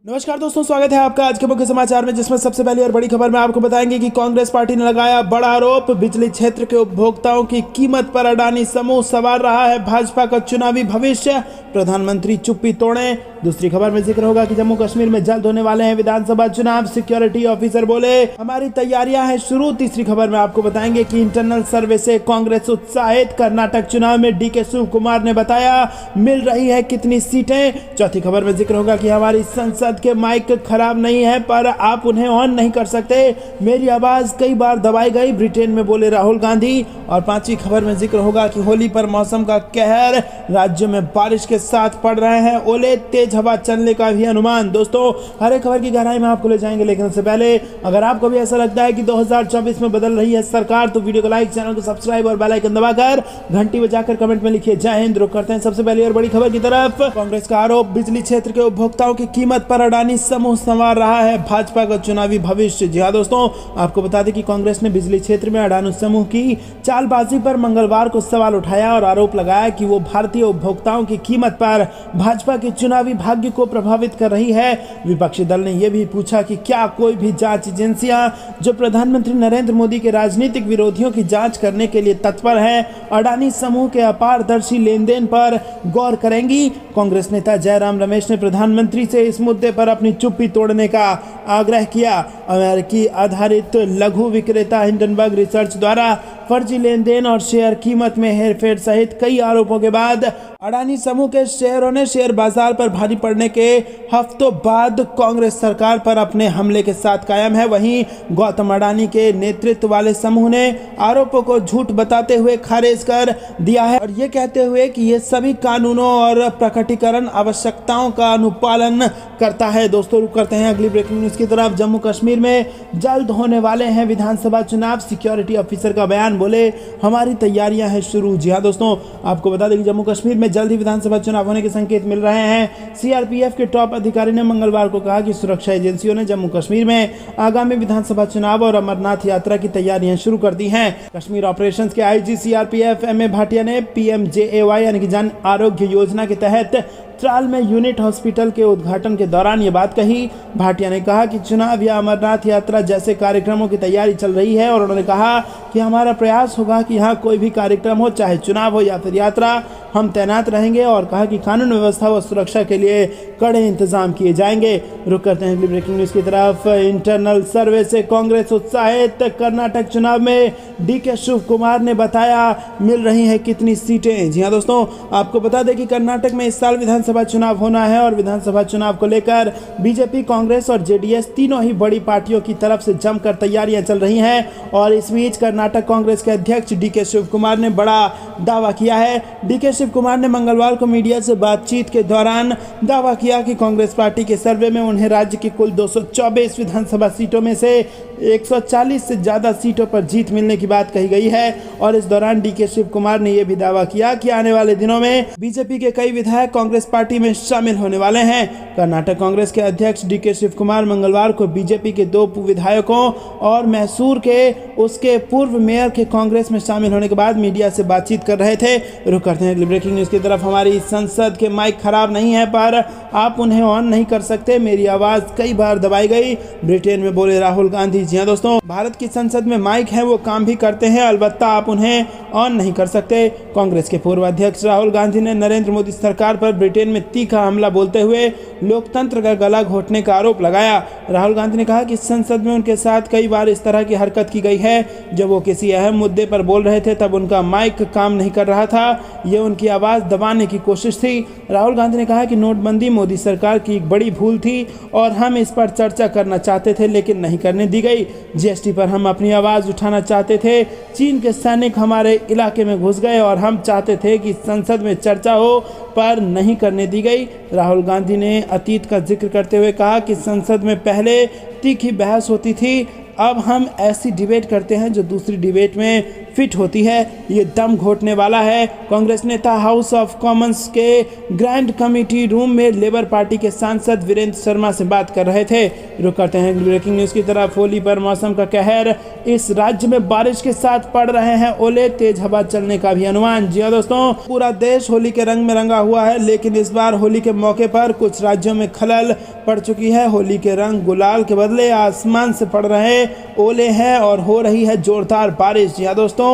नमस्कार दोस्तों, स्वागत है आपका आज के मुख्य समाचार में, जिसमें सबसे पहली और बड़ी खबर में आपको बताएंगे कि कांग्रेस पार्टी ने लगाया बड़ा आरोप। बिजली क्षेत्र के उपभोक्ताओं की कीमत पर अडानी समूह सवार रहा है भाजपा का चुनावी भविष्य, प्रधानमंत्री चुप्पी तोड़े। दूसरी खबर में जिक्र होगा कि जम्मू कश्मीर में जल्द होने वाले हैं विधानसभा चुनाव, सिक्योरिटी ऑफिसर बोले हमारी तैयारियां हैं शुरू। तीसरी खबर में आपको बताएंगे कि इंटरनल सर्वे से कांग्रेस उत्साहित, कर्नाटक चुनाव में डीके शिव कुमार ने बताया मिल रही है कितनी सीटें। चौथी खबर में जिक्र होगा कि हमारी संसद के माइक खराब नहीं है पर आप उन्हें ऑन नहीं कर सकते, मेरी आवाज कई बार दबाई गई, ब्रिटेन में बोले राहुल गांधी। और पांचवी खबर में जिक्र होगा कि होली पर मौसम का कहर, राज्य में बारिश के साथ पड़ रहे हैं ओले, तेज हवा चलने का भी अनुमान। दोस्तों, हर एक खबर की गहराई में आपको ले जाएंगे, लेकिन उससे पहले अगर आपको भी ऐसा लगता है कि 2024 में बदल रही है सरकार, तो वीडियो को लाइक, चैनल को सब्सक्राइब और बेल आइकन दबाकर घंटी बजाकर कमेंट में लिखिए जय हिंद। रुक करते हैं सबसे पहले और बड़ी खबर की तरफ। कांग्रेस का आरोप, बिजली क्षेत्र के उपभोक्ताओं की कीमत पर अडानी समूह संवार रहा है भाजपा का चुनावी भविष्य। जी हां दोस्तों, आपको बता दें कि कांग्रेस ने बिजली क्षेत्र में अडानी समूह की चालबाजी पर मंगलवार को सवाल उठाया और आरोप लगाया कि वो भारतीय उपभोक्ताओं की कीमत पर भाजपा के चुनावी भाग्य को प्रभावित कर रही है। विपक्षी दल ने यह भी पूछा कि क्या कोई भी जांच एजेंसियां जो प्रधानमंत्री नरेंद्र मोदी के राजनीतिक विरोधियों की जांच करने के लिए तत्पर है, अडानी समूह के अपारदर्शी लेन देन पर गौर करेंगी। कांग्रेस नेता जयराम रमेश ने प्रधानमंत्री से इस मुद्दे पर अपनी चुप्पी तोड़ने का आग्रह किया। अमेरिकी आधारित लघु विक्रेता हिंडनबर्ग रिसर्च द्वारा फर्जी लेन देन और शेयर कीमत में हेरफेर सहित कई आरोपों के बाद अडानी समूह के शेयरों ने शेयर बाजार पर भारी पड़ने के हफ्तों बाद कांग्रेस सरकार पर अपने हमले के साथ कायम है। वहीं गौतम अडानी के नेतृत्व वाले समूह ने आरोपों को झूठ बताते हुए खारिज कर दिया है और ये कहते हुए कि ये सभी कानूनों और प्रकटीकरण आवश्यकताओं का अनुपालन करता है। दोस्तों, रुक करते हैं अगली ब्रेकिंग न्यूज की तरफ। जम्मू कश्मीर में जल्द होने वाले हैं विधानसभा चुनाव, सिक्योरिटी ऑफिसर का बयान, बोले हमारी तैयारियां हैं शुरू। जी हां दोस्तों, आपको बता दें कि जम्मू कश्मीर में जल्द ही विधानसभा चुनाव होने के संकेत मिल रहे हैं। सीआरपीएफ के टॉप अधिकारी ने मंगलवार को कहा कि सुरक्षा एजेंसियों ने जम्मू कश्मीर में आगामी विधानसभा चुनाव और अमरनाथ यात्रा की तैयारियां शुरू कर दी हैं। कश्मीर ऑपरेशंस के आईजी सीआरपीएफ एमए भाटिया ने पीएमजेएवाई यानी कि जन आरोग्य योजना के तहत त्राल में यूनिट हॉस्पिटल के उद्घाटन के दौरान ये बात कही। भाटिया ने कहा कि चुनाव या अमरनाथ यात्रा जैसे कार्यक्रमों की तैयारी चल रही है और उन्होंने कहा कि हमारा प्रयास होगा कि यहाँ कोई भी कार्यक्रम हो, चाहे चुनाव हो या फिर यात्रा, हम तैनात रहेंगे। और कहा कि कानून व्यवस्था व सुरक्षा के लिए कड़े इंतजाम किए जाएंगे। रुक करते हैं अगली ब्रेकिंग न्यूज की तरफ। इंटरनल सर्वे से कांग्रेस उत्साहित, कर्नाटक चुनाव में डीके शिव कुमार ने बताया मिल रही है कितनी सीटें। जी हाँ दोस्तों, आपको बता दें कि कर्नाटक में इस साल विधानसभा चुनाव होना है और विधानसभा चुनाव को लेकर बीजेपी, कांग्रेस और जेडीएस तीनों ही बड़ी पार्टियों की तरफ से जमकर तैयारियां चल रही हैं। और इस बीच कर्नाटक कांग्रेस के अध्यक्ष डीके शिव कुमार ने बड़ा दावा किया है। डीके शिव कुमार ने मंगलवार को मीडिया से बातचीत के दौरान दावा किया कि कांग्रेस पार्टी के सर्वे में उन्हें राज्य की कुल 224 विधानसभा सीटों में से 140 से ज्यादा सीटों पर जीत मिलने की बात कही गई है। और इस दौरान डीके शिव कुमार ने यह भी दावा किया कि आने वाले दिनों में बीजेपी के कई विधायक कांग्रेस पार्टी में शामिल होने वाले हैं। कर्नाटक कांग्रेस के अध्यक्ष डीके शिव कुमार मंगलवार को बीजेपी के 2 विधायकों और मैसूर के उसके पूर्व मेयर के कांग्रेस में शामिल होने के बाद मीडिया से बातचीत कर रहे थे। रुक करते हैं अगली ब्रेकिंग न्यूज की तरफ। हमारी संसद के माइक खराब नहीं है पर आप उन्हें ऑन नहीं कर सकते, मेरी आवाज कई बार दबाई गई, ब्रिटेन में बोले राहुल गांधी। जी हाँ दोस्तों, भारत की संसद में माइक है, वो काम भी करते हैं, अलबत्ता आप उन्हें ऑन नहीं कर सकते। कांग्रेस के पूर्व अध्यक्ष राहुल गांधी ने नरेंद्र मोदी सरकार पर ब्रिटेन में तीखा हमला बोलते हुए लोकतंत्र का गला घोटने का आरोप लगाया। राहुल गांधी ने कहा कि संसद में उनके साथ कई बार इस तरह की हरकत की गई है। जब वो किसी अहम मुद्दे पर बोल रहे थे तब उनका माइक काम नहीं कर रहा था, ये उनकी आवाज दबाने की कोशिश थी। राहुल गांधी ने कहा कि नोटबंदी मोदी सरकार की एक बड़ी भूल थी और हम इस पर चर्चा करना चाहते थे लेकिन नहीं करने दी गई। जीएसटी पर हम अपनी आवाज उठाना चाहते थे, चीन के सैनिक हमारे इलाके में घुस गए और हम चाहते थे कि संसद में चर्चा हो पर नहीं करने दी गई। राहुल गांधी ने अतीत का जिक्र करते हुए कहा कि संसद में पहले तीखी बहस होती थी, अब हम ऐसी डिबेट करते हैं जो दूसरी डिबेट में फिट होती है। ये दम घोटने वाला है। कांग्रेस नेता हाउस ऑफ कॉमन्स के ग्रैंड कमेटी रूम में लेबर पार्टी के सांसद वीरेंद्र शर्मा से बात कर रहे थे। रुक करते हैं ब्रेकिंग न्यूज की तरफ। होली पर मौसम का कहर, इस राज्य में बारिश के साथ पड़ रहे हैं ओले, तेज हवा चलने का भी अनुमान। जी हाँ दोस्तों, पूरा देश होली के रंग में रंगा हुआ है, लेकिन इस बार होली के मौके पर कुछ राज्यों में खलल पड़ चुकी है। होली के रंग गुलाल के बदले आसमान से पड़ रहे ओले हैं और हो रही है जोरदार बारिश। जी हाँ दोस्तों,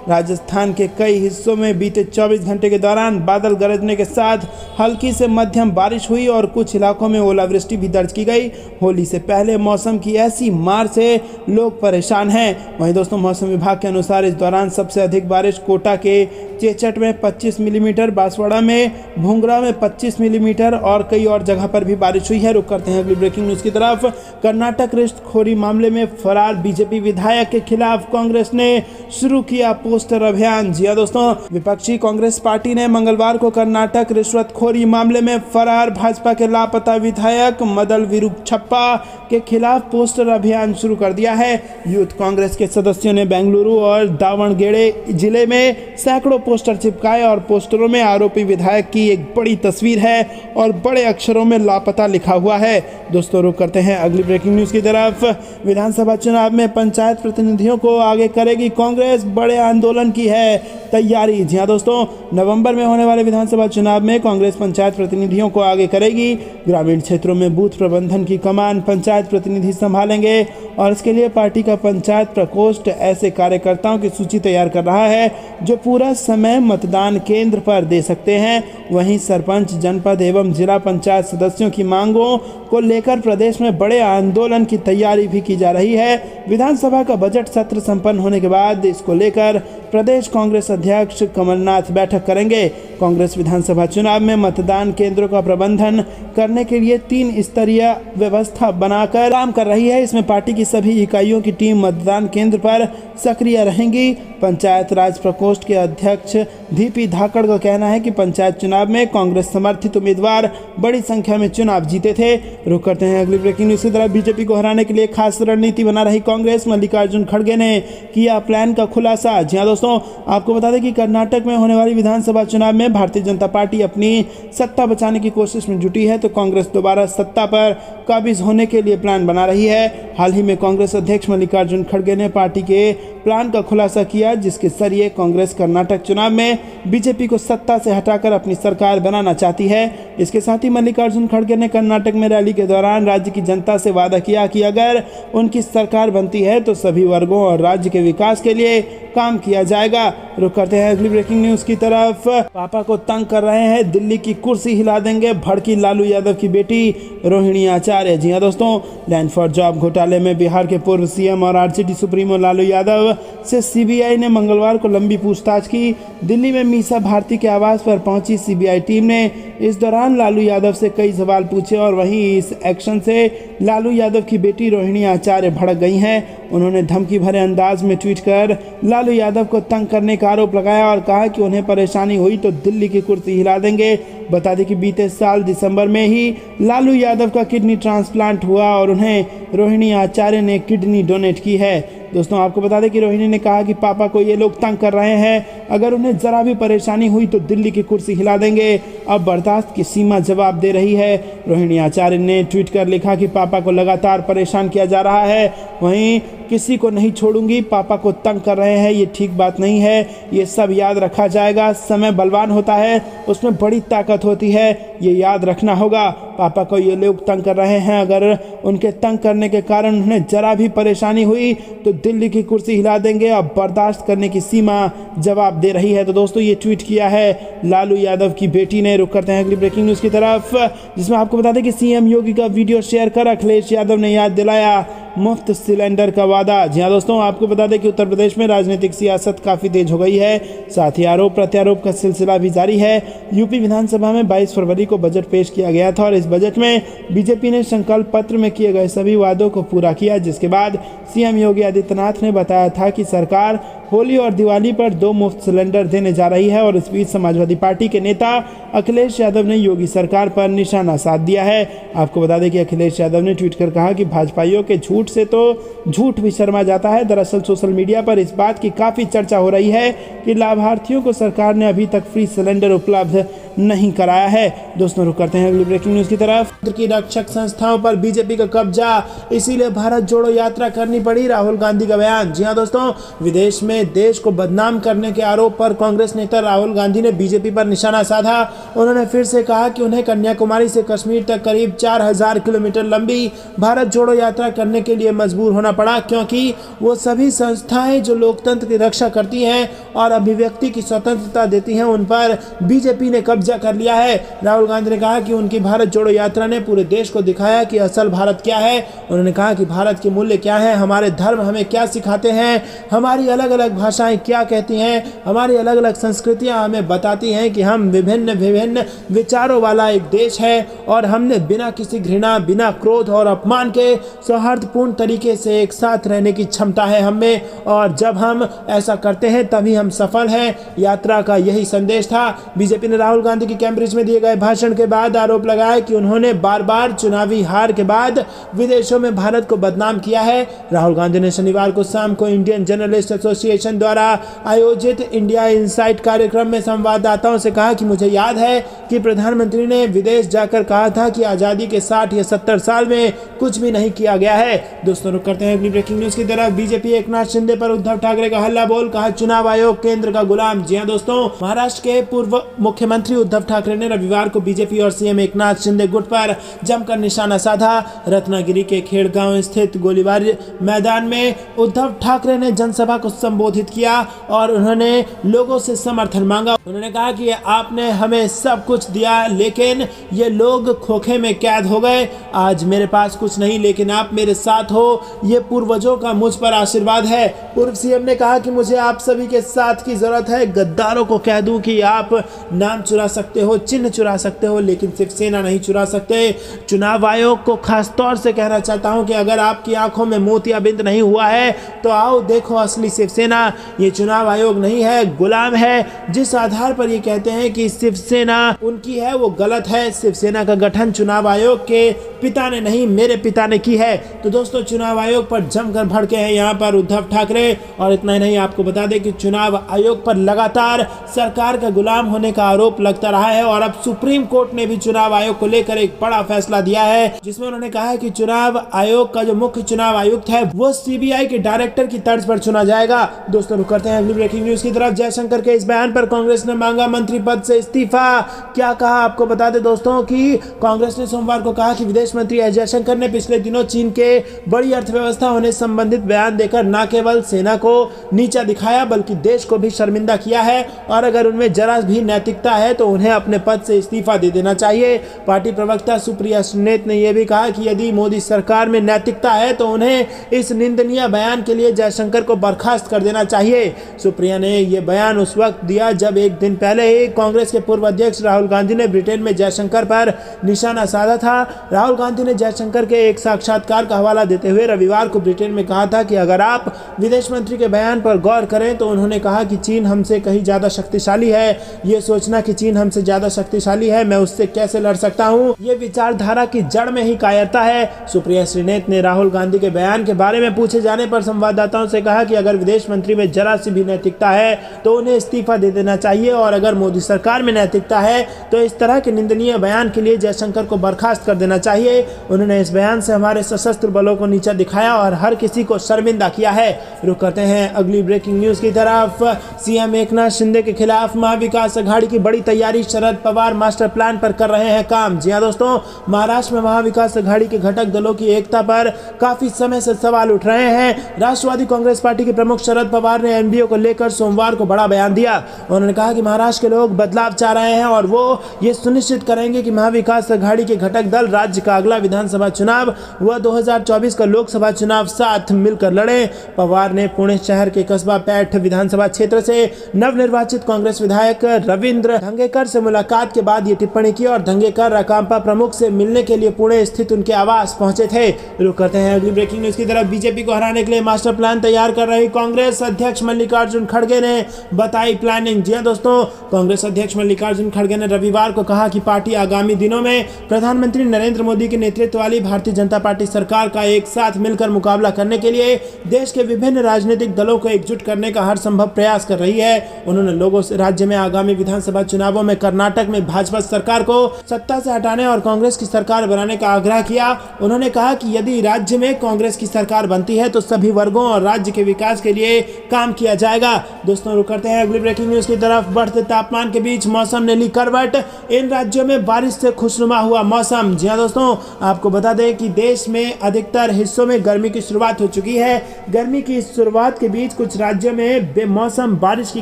राजस्थान के कई हिस्सों में बीते 24 घंटे के दौरान बादल गरजने के साथ हल्की से मध्यम बारिश हुई और कुछ इलाकों में ओलावृष्टि भी दर्ज की गई। होली से पहले मौसम की ऐसी मार से लोग परेशान हैं। वहीं दोस्तों, मौसम विभाग के अनुसार इस दौरान सबसे अधिक बारिश कोटा के चेचट में 25 मिलीमीटर, बांसवाड़ा में, भूंगरा में 25 मिलीमीटर और कई और जगह पर भी बारिश हुई है। रुक करते हैं अगली ब्रेकिंग न्यूज की तरफ। कर्नाटक रिश्वतखोरी मामले में फरार बीजेपी विधायक के खिलाफ कांग्रेस ने शुरू किया पोस्टर अभियान। जी हां दोस्तों, विपक्षी कांग्रेस पार्टी ने मंगलवार को कर्नाटक रिश्वतखोरी मामले में फरार भाजपा के लापता विधायक मदल विरुक्षप्पा के खिलाफ पोस्टर अभियान शुरू कर दिया है। यूथ कांग्रेस के सदस्यों ने बेंगलुरु और दावणगेरे जिले में सैकड़ों पोस्टर चिपकाए और पोस्टरों में आरोपी विधायक की एक बड़ी तस्वीर है और बड़े अक्षरों में लापता लिखा हुआ है। दोस्तों, रुक करते हैं अगली ब्रेकिंग न्यूज की तरफ। विधानसभा चुनाव में पंचायत प्रतिनिधियों को आगे करेगी कांग्रेस, बड़े आंदोलन की है तैयारी। जी हाँ दोस्तों, नवंबर में होने वाले विधानसभा चुनाव में कांग्रेस पंचायत प्रतिनिधियों को आगे करेगी। ग्रामीण क्षेत्रों में बूथ प्रबंधन की कमान पंचायत प्रतिनिधि संभालेंगे और इसके लिए पार्टी का पंचायत प्रकोष्ठ ऐसे कार्यकर्ताओं की सूची तैयार कर रहा है जो पूरा समय मतदान केंद्र पर दे सकते हैं। वहीं सरपंच, जनपद एवं जिला पंचायत सदस्यों की मांगों को लेकर प्रदेश में बड़े आंदोलन की तैयारी भी की जा रही है। विधानसभा का बजट सत्र संपन्न होने के बाद इसको लेकर प्रदेश कांग्रेस अध्यक्ष कमलनाथ बैठक करेंगे। कांग्रेस विधानसभा चुनाव में मतदान केंद्रों का प्रबंधन करने के लिए 3 स्तरीय व्यवस्था बनाकर काम कर रही है। इसमें पार्टी की सभी इकाइयों की टीम मतदान केंद्र पर सक्रिय रहेंगी। पंचायत राज प्रकोष्ठ के अध्यक्ष धीपी धाकड़ का कहना है कि पंचायत चुनाव में कांग्रेस समर्थित उम्मीदवार बड़ी संख्या में चुनाव जीते थे। रुक करते हैं अगली ब्रेकिंग न्यूज की तरफ। बीजेपी को हराने के लिए खास रणनीति बना रही कांग्रेस, मल्लिकार्जुन खड़गे ने किया प्लान का खुलासा। जी हाँ दोस्तों, आपको बता दें कि कर्नाटक में होने वाली विधानसभा चुनाव में भारतीय जनता पार्टी अपनी सत्ता बचाने की कोशिश में जुटी है, तो कांग्रेस दोबारा सत्ता पर काबिज होने के लिए प्लान बना रही है। हाल ही में कांग्रेस अध्यक्ष मल्लिकार्जुन खड़गे ने पार्टी के प्लान का खुलासा किया, जिसके जरिए कांग्रेस कर्नाटक चुनाव में बीजेपी को सत्ता से हटाकर अपनी सरकार बनाना चाहती है। इसके साथ ही मल्लिकार्जुन खड़गे ने कर्नाटक में रैली के दौरान राज्य की जनता से वादा किया कि अगर उनकी सरकार बनती है तो सभी वर्गों और राज्य के विकास के लिए काम किया जाएगा। रुक करते हैं अगली ब्रेकिंग न्यूज की तरफ। पापा को तंग कर रहे हैं, दिल्ली की कुर्सी हिला देंगे, भड़की लालू यादव की बेटी रोहिणी आचार्य। जी हाँ दोस्तों, लैंड फॉर जॉब घोटाले में बिहार के पूर्व सीएम और आरजेडी सुप्रीमो लालू यादव से सीबीआई ने मंगलवार को लंबी पूछताछ की। दिल्ली में मीसा भारती के आवास पर पहुंची सीबीआई टीम ने इस दौरान लालू यादव से कई सवाल पूछे और वहीं इस एक्शन से लालू यादव की बेटी रोहिणी आचार्य भड़क गई हैं। उन्होंने धमकी भरे अंदाज में ट्वीट कर लालू यादव को तंग करने का आरोप लगाया और कहा कि उन्हें परेशानी हुई तो दिल्ली की कुर्सी हिला देंगे। बता दें कि बीते साल दिसंबर में ही लालू यादव का किडनी ट्रांसप्लांट हुआ और उन्हें रोहिणी आचार्य ने किडनी डोनेट की है। दोस्तों, आपको बता दें कि रोहिणी ने कहा कि पापा को ये लोग तंग कर रहे हैं, अगर उन्हें जरा भी परेशानी हुई तो दिल्ली की कुर्सी हिला देंगे। अब बर्दाश्त की सीमा जवाब दे रही है। रोहिणी आचार्य ने ट्वीट कर लिखा कि पापा को लगातार परेशान किया जा रहा है, वहीं किसी को नहीं छोड़ूंगी, पापा को तंग कर रहे हैं, ये ठीक बात नहीं है, ये सब याद रखा जाएगा। समय बलवान होता है, उसमें बड़ी ताकत होती है, ये याद रखना होगा। पापा को ये लोग तंग कर रहे हैं, अगर उनके तंग करने के कारण उन्हें जरा भी परेशानी हुई तो दिल्ली की कुर्सी हिला देंगे। अब बर्दाश्त करने की सीमा जवाब दे रही है। तो दोस्तों, ये ट्वीट किया है लालू यादव की बेटी ने। रुक करते हैं अगली ब्रेकिंग न्यूज़ की तरफ, जिसमें आपको बता दें कि सीएम योगी का वीडियो शेयर कर अखिलेश यादव ने याद दिलाया मुफ्त सिलेंडर का वादा। जी हाँ दोस्तों, आपको बता दें कि उत्तर प्रदेश में राजनीतिक सियासत काफ़ी तेज हो गई है, साथ ही आरोप प्रत्यारोप का सिलसिला भी जारी है। यूपी विधानसभा में 22 फरवरी को बजट पेश किया गया था और इस बजट में बीजेपी ने संकल्प पत्र में किए गए सभी वादों को पूरा किया, जिसके बाद सीएम योगी आदित्यनाथ ने बताया था कि सरकार होली और दिवाली पर 2 मुफ्त सिलेंडर देने जा रही है। और इस बीच समाजवादी पार्टी के नेता अखिलेश यादव ने योगी सरकार पर निशाना साध दिया है। आपको बता दें कि अखिलेश यादव ने ट्वीट कर कहा कि भाजपाइयों के झूठ से तो झूठ भी शर्मा जाता है। दरअसल सोशल मीडिया पर इस बात की काफ़ी चर्चा हो रही है कि लाभार्थियों को सरकार ने अभी तक फ्री सिलेंडर उपलब्ध नहीं कराया है। दोस्तों, रुक करते हैं अगली ब्रेकिंग न्यूज़ की तरफ। की रक्षक संस्थाओं पर बीजेपी का कब्जा, इसीलिए भारत जोड़ो यात्रा करनी पड़ी, राहुल गांधी का बयान। जी हां दोस्तों, विदेश में देश को बदनाम करने के आरोप पर कांग्रेस नेता राहुल गांधी ने बीजेपी पर निशाना साधा। उन्होंने फिर से कहा कि उन्हें कन्याकुमारी से कश्मीर तक करीब 4000 किलोमीटर लंबी भारत जोड़ो यात्रा करने के लिए मजबूर होना पड़ा, क्योंकि वो सभी संस्थाएं जो लोकतंत्र की रक्षा करती हैं और अभिव्यक्ति की स्वतंत्रता देती हैं, उन पर बीजेपी ने कब्जा कर लिया है। राहुल गांधी ने कहा कि उनकी भारत जोड़ो यात्रा ने पूरे देश को दिखाया कि असल भारत क्या है। उन्होंने कहा कि भारत के मूल्य क्या है, हमारे धर्म हमें क्या सिखाते हैं, हमारी अलग अलग भाषाएं क्या कहती हैं, हमारी अलग अलग संस्कृतियां हमें बताती हैं कि हम विभिन्न विभिन्न विचारों वाला एक देश है और हमने बिना किसी घृणा, बिना क्रोध और अपमान के सौहार्दपूर्ण तरीके से एक साथ रहने की क्षमता है हमें, और जब हम ऐसा करते हैं तभी हम सफल हैं। यात्रा का यही संदेश था। बीजेपी ने राहुल गांधी की कैम्ब्रिज में दिए गए भाषण के बाद आरोप लगाया कि उन्होंने बार बार चुनावी हार के बाद विदेशों में भारत को बदनाम किया है। राहुल गांधी ने शनिवार को शाम को इंडियन जर्नलिस्ट एसोसिएशन द्वारा आयोजित इंडिया इनसाइट कार्यक्रम में संवाददाताओं से कहा कि मुझे याद है कि प्रधानमंत्री ने विदेश जाकर कहा था कि आजादी के 60 या 70 साल में कुछ भी नहीं किया गया है। दोस्तों, रुक करते हैं अगली ब्रेकिंग न्यूज की तरफ। बीजेपी एकनाथ शिंदे पर उद्धव ठाकरे का हल्ला बोल, कहा चुनाव आयोग केंद्र का गुलाम। जी हां दोस्तों, महाराष्ट्र के पूर्व मुख्यमंत्री उद्धव ठाकरे ने रविवार को बीजेपी और सीएम एकनाथ शिंदे गुट पर जमकर निशाना साधा। रत्नागिरी के खेड़गांव स्थित गोलीबार मैदान में उद्धव ठाकरे ने जनसभा को संबोधित किया और उन्होंने लोगों से समर्थन मांगा। उन्होंने कहा कि आपने हमें सब कुछ दिया, लेकिन ये लोग खोखे में कैद हो गए। आज मेरे पास कुछ नहीं, लेकिन आप मेरे साथ हो, ये पूर्वजों का मुझ पर आशीर्वाद है। पूर्व सीएम ने कहा कि मुझे आप सभी के साथ की जरूरत है। गद्दारों को कह दूं कि आप नाम चुरा सकते हो, चिन्ह चुरा सकते हो, लेकिन शिवसेना नहीं चुरा सकते। चुनाव आयोग को खास तौर से कहना चाहता हूं कि अगर आपकी आंखों में मोतियाबिंद नहीं हुआ है तो आओ देखो असली शिवसेना। ये चुनाव आयोग नहीं है, गुलाम है। जिस आधार पर ये कहते हैं कि शिवसेना उनकी है, वो गलत है। शिवसेना का गठन चुनाव आयोग के पिता ने नहीं, मेरे पिता ने की है। तो दोस्तों, चुनाव आयोग पर जमकर भड़के हैं यहाँ पर उद्धव ठाकरे। और इतना ही नहीं, आपको बता दें कि चुनाव आयोग पर लगातार सरकार का गुलाम होने का आरोप लगता रहा है और अब सुप्रीम कोर्ट ने भी चुनाव आयोग को लेकर एक बड़ा फैसला दिया है, जिसमें उन्होंने कहा है कि चुनाव आयोग का जो मुख्य चुनाव आयुक्त है वो सीबीआई के डायरेक्टर की तर्ज पर चुना जाएगा। दोस्तों, रुक करते हैं अगली ब्रेकिंग न्यूज की तरफ। जयशंकर के इस बयान पर कांग्रेस ने मांगा मंत्री पद से इस्तीफा। क्या कहा, आपको बता दें दोस्तों कि कांग्रेस ने सोमवार को कहा कि विदेश मंत्री एस जयशंकर ने पिछले दिनों चीन के बड़ी अर्थव्यवस्था होने संबंधित बयान देकर न केवल सेना को नीचा दिखाया बल्कि देश को भी शर्मिंदा किया है, और अगर उनमें जरा भी नैतिकता है तो उन्हें अपने पद से इस्तीफा दे देना चाहिए। पार्टी प्रवक्ता सुप्रिया श्रीनेत ने यह भी कहा कि यदि मोदी सरकार में नैतिकता है तो उन्हें इस निंदनीय बयान के लिए जयशंकर को बर्खास्त कर देना चाहिए। सुप्रिया ने यह बयान उस वक्त दिया जब एक दिन पहले ही कांग्रेस के पूर्व अध्यक्ष राहुल गांधी ने ब्रिटेन में जयशंकर पर निशाना साधा था। राहुल गांधी ने जयशंकर के एक साक्षात्कार का हवाला देते हुए रविवार को ब्रिटेन में कहा था कि अगर आप विदेश मंत्री के बयान पर गौर करें तो उन्होंने कहा कि चीन हमसे कहीं ज्यादा शक्तिशाली है। ये सोचना कि चीन हमसे ज्यादा शक्तिशाली है, मैं उससे कैसे लड़ सकता हूं, ये विचारधारा की जड़ में ही कायरता है। सुप्रिया श्रीनेत ने राहुल गांधी के बयान के बारे में पूछे जाने पर संवाददाताओं से कहा कि अगर विदेश मंत्री में जरा सी भी नैतिकता है तो उन्हें इस्तीफा दे देना चाहिए, और अगर मोदी सरकार में नैतिकता है तो इस तरह के निंदनीय बयान के लिए जयशंकर को बर्खास्त कर देना चाहिए। उन्होंने इस बयान से हमारे सशस्त्र बलों को नीचा दिखाया और हर किसी को शर्मिंदा किया है। रुक करते हैं अगली ब्रेकिंग न्यूज की तरफ। सीएम एकनाथ शिंदे के खिलाफ महाविकास अघाड़ी की बड़ी तैयारी, शरद पवार मास्टर प्लान पर कर रहे हैं काम। जी हां दोस्तों, महाराष्ट्र में महाविकास अघाड़ी के घटक दलों की एकता पर काफी समय से सवाल उठ रहे हैं। राष्ट्रवादी कांग्रेस पार्टी के प्रमुख शरद पवार ने एनडीए को लेकर सोमवार को बड़ा बयान दिया। उन्होंने कहा कि महाराष्ट्र के लोग बदलाव चाह रहे हैं और वो ये सुनिश्चित करेंगे कि महाविकास अघाड़ी के घटक दल राज्य का अगला विधानसभा चुनाव व 2024 का लोकसभा चुनाव साथ मिलकर लड़े। पवार ने पुणे शहर के कस्बा पैठ विधानसभा क्षेत्र से नवनिर्वाचित कांग्रेस विधायक रविंद्र धंगेकर स्पीकर से मुलाकात के बाद ये टिप्पणी की और धंगेकर राकांपा प्रमुख से मिलने के लिए पुणे स्थित उनके आवास पहुंचे थे। रुक करते हैं अगली ब्रेकिंग न्यूज की तरफ। बीजेपी को हराने के लिए मास्टर प्लान तैयार कर रही कांग्रेस अध्यक्ष मल्लिकार्जुन खड़गे ने बताई प्लानिंग। जी हां दोस्तों, कांग्रेस अध्यक्ष मल्लिकार्जुन खड़गे ने रविवार को कहा कि पार्टी आगामी दिनों में प्रधानमंत्री नरेंद्र मोदी के नेतृत्व वाली भारतीय जनता पार्टी सरकार का एक साथ मिलकर मुकाबला करने के लिए देश के विभिन्न राजनीतिक दलों को एकजुट करने का हर संभव प्रयास कर रही है। उन्होंने लोगों से राज्य में आगामी विधानसभा चुनावों में कर्नाटक में भाजपा सरकार को सत्ता से हटाने और कांग्रेस की सरकार बनाने का आग्रह किया। उन्होंने कहा कि यदि राज्य में कांग्रेस की सरकार बनती है तो सभी वर्गों और राज्य के विकास के लिए काम किया जाएगा। दोस्तों रुक करते हैं अगली ब्रेकिंग न्यूज की तरफ। बढ़ते तापमान के बीच मौसम ने ली करवट, इन राज्यों में बारिश से खुशनुमा हुआ मौसम। जी हां दोस्तों, आपको बता दें कि देश में अधिकतर हिस्सों में गर्मी की शुरुआत हो चुकी है। गर्मी की शुरुआत के बीच कुछ राज्यों में बेमौसम बारिश की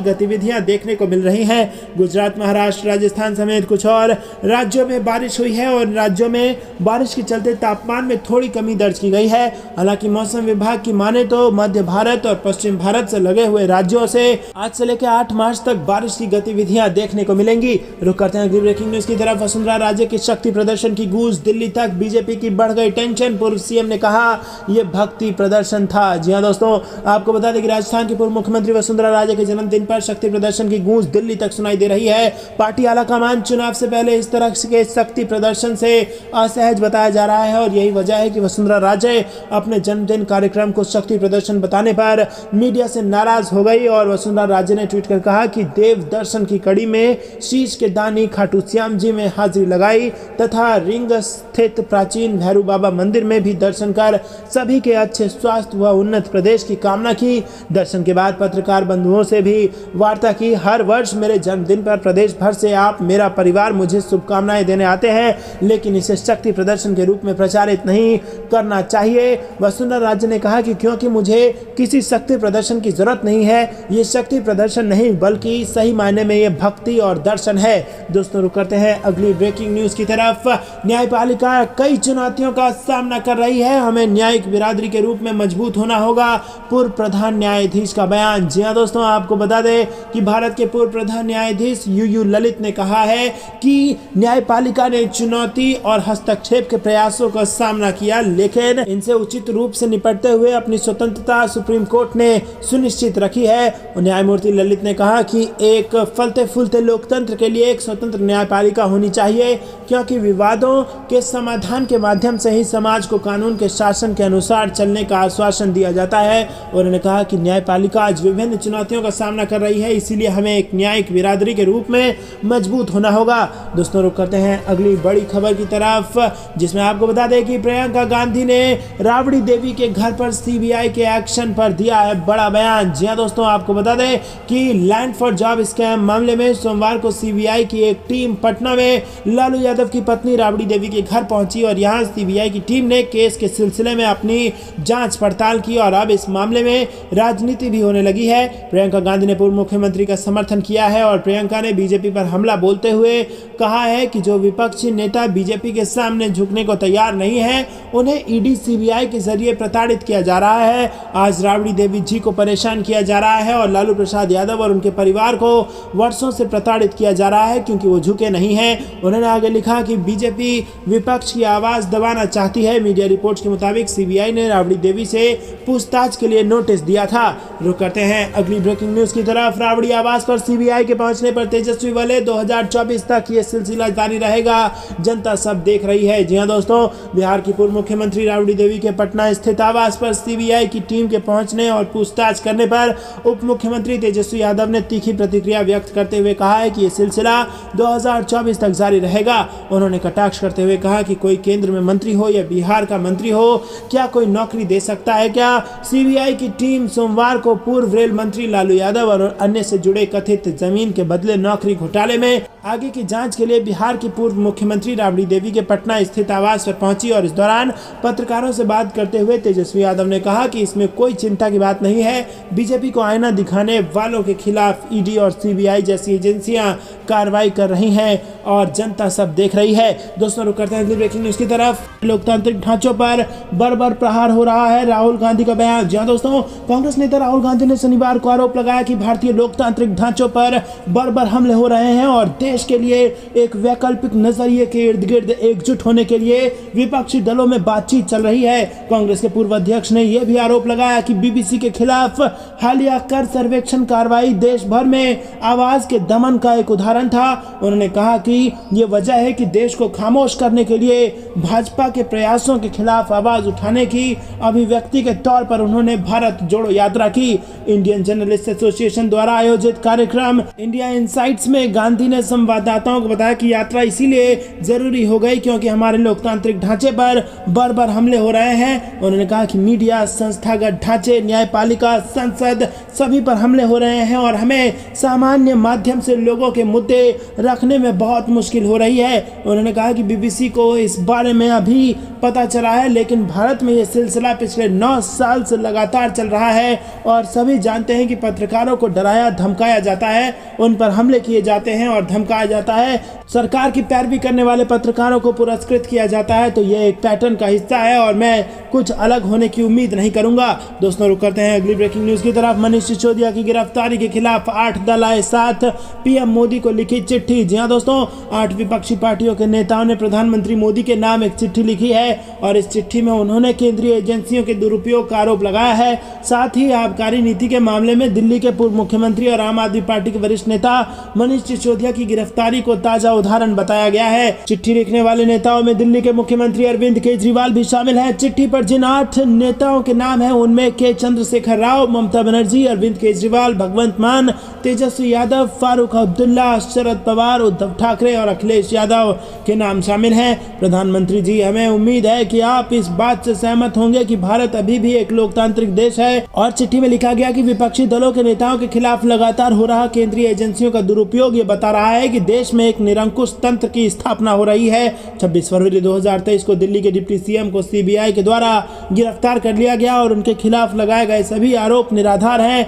गतिविधियां देखने को मिल रही हैं। गुजरात, महाराष्ट्र, राजस्थान समेत कुछ और राज्यों में बारिश हुई है और राज्यों में बारिश के चलते तापमान में थोड़ी कमी दर्ज की गई है। हालांकि मौसम विभाग की माने तो मध्य भारत और पश्चिम भारत से लगे हुए राज्यों से आज से लेकर 8 मार्च तक बारिश की गतिविधियां देखने को मिलेंगी। रुक करते हैं अगली ब्रेकिंग न्यूज की तरफ। वसुंधरा राजे के शक्ति प्रदर्शन की गूंज दिल्ली तक, बीजेपी की बढ़ गई टेंशन, पूर्व सीएम ने कहा यह भक्ति प्रदर्शन था। जी हां दोस्तों, आपको बता दें कि राजस्थान की पूर्व मुख्यमंत्री वसुंधरा राजे के जन्मदिन पर शक्ति प्रदर्शन की गूंज दिल्ली तक सुनाई दे रही है। पार्टी आलाकमान चुनाव से पहले इस तरह के शक्ति प्रदर्शन से असहज बताया जा रहा है और यही वजह है कि वसुंधरा राजे अपने जन्मदिन कार्यक्रम को शक्ति प्रदर्शन बताने पर मीडिया से नाराज हो गई और वसुंधरा राजे ने ट्वीट कर कहा कि देव दर्शन की कड़ी में शीश के दानी खाटू श्याम जी में हाजिरी लगाई तथा रिंग स्थित प्राचीन भैरू बाबा मंदिर में भी दर्शन कर सभी के अच्छे स्वास्थ्य व उन्नत प्रदेश की कामना की। दर्शन के बाद पत्रकार बंधुओं से भी वार्ता की। हर वर्ष मेरे जन्मदिन पर प्रदेश भर से आप, मेरा परिवार मुझे शुभकामनाएं देने आते हैं, लेकिन इसे शक्ति प्रदर्शन के रूप में प्रचारित नहीं करना चाहिए। वसुंधरा राजे ने कहा कि क्योंकि मुझे किसी शक्ति प्रदर्शन की जरूरत नहीं है, ये शक्ति प्रदर्शन नहीं बल्कि सही मायने में ये भक्ति और दर्शन है। दोस्तों रुक करते हैं अगली ब्रेकिंग न्यूज की तरफ। न्यायपालिका कई चुनौतियों का सामना कर रही है, हमें न्यायिक बिरादरी के रूप में मजबूत होना होगा, पूर्व प्रधान न्यायाधीश का बयान। जी हां दोस्तों, आपको बता दें कि भारत के पूर्व प्रधान न्यायाधीश यूयू ललित ने कहा है कि न्यायपालिका ने चुनौती और हस्तक्षेप के प्रयासों का सामना किया, लेकिन इनसे उचित रूप से निपटते हुए अपनी स्वतंत्रता सुप्रीम कोर्ट ने सुनिश्चित रखी है। न्यायमूर्ति ललित ने कहा कि एक फलते फूलते लोकतंत्र के लिए एक स्वतंत्र न्यायपालिका होनी चाहिए, क्योंकि विवादों के समाधान के माध्यम से ही समाज को कानून के शासन के अनुसार चलने का आश्वासन दिया जाता है। और उन्होंने कहा कि न्यायपालिका आज विभिन्न चुनौतियों का सामना कर रही है, इसीलिए हमें एक न्यायिक बिरादरी के रूप में मजबूत होना होगा। दोस्तों रुक करते हैं अगली बड़ी खबर की तरफ, जिसमें आपको बता दें कि प्रियंका गांधी ने राबड़ी देवी के घर पर सीबीआई के एक्शन पर दिया है बड़ा बयान। जी हां दोस्तों, आपको बता दें कि लैंड फॉर जॉब स्कैम मामले में सोमवार को सीबीआई की एक टीम पटना में लालू यादव की पत्नी राबड़ी देवी के घर पहुंची और यहां सीबीआई की टीम ने केस के सिलसिले में अपनी जांच पड़ताल की और अब इस मामले में राजनीति भी होने लगी है। प्रियंका गांधी ने पूर्व मुख्यमंत्री का समर्थन किया है और प्रियंका ने बीजेपी पर हमला बोलते हुए कहा है कि जो विपक्षी नेता बीजेपी के सामने झुकने को तैयार नहीं है, उन्हें ईडी सीबीआई के जरिए प्रताड़ित किया जा रहा है। आज राबड़ी देवी जी को परेशान किया जा रहा है और लालू प्रसाद यादव और उनके परिवार को वर्षों से प्रताड़ित किया जा रहा है क्योंकि वो झुके नहीं हैं। उन्होंने आगे लिखा कि बीजेपी विपक्ष की आवाज दबाना चाहती है। मीडिया रिपोर्ट्स के मुताबिक सीबीआई ने राबड़ी देवी से पूछताछ के लिए नोटिस दिया था। रुक करते हैं अगली ब्रेकिंग न्यूज की तरफ। राबड़ी आवास पर सीबीआई के पहुंचने पर तेजस्वी बोले 2024 तक ये सिलसिला जारी रहेगा, जनता सब देख रही है। जी हां दोस्तों, बिहार की पूर्व मुख्यमंत्री राबड़ी देवी के पटना स्थित आवास पर सीबीआई की टीम के पहुंचने और पूछताछ करने पर उप मुख्यमंत्री तेजस्वी यादव ने तीखी प्रतिक्रिया व्यक्त करते हुए कहा है कि यह सिलसिला 2024 तक जारी रहेगा। उन्होंने कटाक्ष करते हुए कहा कि कोई केंद्र में मंत्री हो या बिहार का मंत्री हो, क्या कोई नौकरी दे सकता है क्या? सीबीआई की टीम सोमवार को पूर्व रेल मंत्री लालू यादव और अन्य से जुड़े कथित जमीन के बदले नौकरी घोटाले में आगे की जांच के लिए बिहार की पूर्व मुख्यमंत्री राबड़ी देवी के पटना स्थित आवास पर पहुंची और इस दौरान पत्रकारों से बात करते हुए तेजस्वी यादव ने कहा कि इसमें कोई चिंता की बात नहीं है। बीजेपी को आईना दिखाने वालों के खिलाफ ईडी और सीबीआई जैसी एजेंसियां कार्रवाई कर रही हैं। और जनता सब देख रही है। दोस्तों रुक करते हैं अगली ब्रेकिंग न्यूज की तरफ। लोकतांत्रिक ढांचों पर बर्बर प्रहार हो रहा है, राहुल गांधी का बयान। जी हां दोस्तों, कांग्रेस नेता राहुल गांधी ने शनिवार को आरोप लगाया कि भारतीय लोकतांत्रिक ढांचों पर बर्बर हमले हो रहे हैं और देश के लिए एक वैकल्पिक नजरिए के इर्द गिर्द एकजुट होने के लिए विपक्षी दलों में बातचीत चल रही है। कांग्रेस के पूर्व अध्यक्ष ने यह भी आरोप लगाया कि बीबीसी के खिलाफ हालिया कर सर्वेक्षण कार्रवाई देश भर में आवाज के दमन का एक उदाहरण था। उन्होंने कहा कि यह वजह है कि देश को खामोश करने के लिए भाजपा के प्रयासों के खिलाफ आवाज उठाने की अभिव्यक्ति के तौर पर उन्होंने भारत जोड़ो यात्रा की। इंडियन जर्नलिस्ट एसोसिएशन द्वारा आयोजित कार्यक्रम इंडिया इनसाइट्स में गांधी ने संवाददाताओं को बताया कि यात्रा इसीलिए जरूरी हो गई क्योंकि हमारे लोकतांत्रिक ढांचे पर बर्बर हमले हो रहे हैं। उन्होंने कहा कि मीडिया, संस्थागत ढांचे, न्यायपालिका, संसद सभी पर हमले हो रहे हैं और हमें सामान्य माध्यम से लोगों के मुद्दे रखने में बहुत मुश्किल हो रही है। उन्होंने कहा कि बीबीसी को इस बारे में अभी पता चला है, लेकिन भारत में यह सिलसिला पिछले 9 साल से लगातार चल रहा है और सभी जानते हैं कि पत्रकारों को डराया धमकाया जाता है, उन पर हमले किए जाते हैं और धमकाया जाता है। सरकार की पैरवी करने वाले पत्रकारों को पुरस्कृत किया जाता है। तो यह एक पैटर्न का हिस्सा है और मैं कुछ अलग होने की उम्मीद नहीं करूंगा। दोस्तों रुक करते हैं अगली ब्रेकिंग न्यूज की तरफ। मनीष सिसोदिया की गिरफ्तारी के खिलाफ 8 दल आए साथ, पीएम मोदी को लिखी चिट्ठी। जी हां दोस्तों, 8 विपक्षी पार्टियों के नेताओं ने प्रधानमंत्री मोदी के नाम एक चिट्ठी लिखी है और इस चिट्ठी में उन्होंने केंद्रीय एजेंसियों के दुरुपयोग का आरोप लगाया है। साथ ही आबकारी नीति के मामले में दिल्ली के पूर्व मुख्यमंत्री और आम आदमी पार्टी के वरिष्ठ नेता मनीष सिसोदिया की गिरफ्तारी को ताजा उदाहरण बताया गया है। चिट्ठी लिखने वाले नेताओं में दिल्ली के मुख्यमंत्री अरविंद केजरीवाल भी शामिल हैं। चिट्ठी पर जिन 8 नेताओं के नाम हैं उनमें के चंद्रशेखर राव, ममता बनर्जी, अरविंद केजरीवाल, भगवंत मान, तेजस्वी यादव, फारूक अब्दुल्ला, शरद पवार, उद्धव ठाकरे और अखिलेश यादव के नाम शामिल हैं। प्रधानमंत्री जी, हमें उम्मीद है कि आप इस बात से सहमत होंगे कि भारत अभी भी एक लोकतांत्रिक देश है। और चिट्ठी में लिखा गया कि विपक्षी दलों के नेताओं के खिलाफ लगातार हो रहा केंद्रीय एजेंसियों का दुरुपयोग ये बता रहा है कि देश में एक निरंकुश तंत्र की स्थापना हो रही है। 26 फरवरी 2023 को दिल्ली के डिप्टी सीएम को सीबीआई के द्वारा गिरफ्तार कर लिया गया और उनके खिलाफ लगाए गए सभी आरोप निराधार हैं।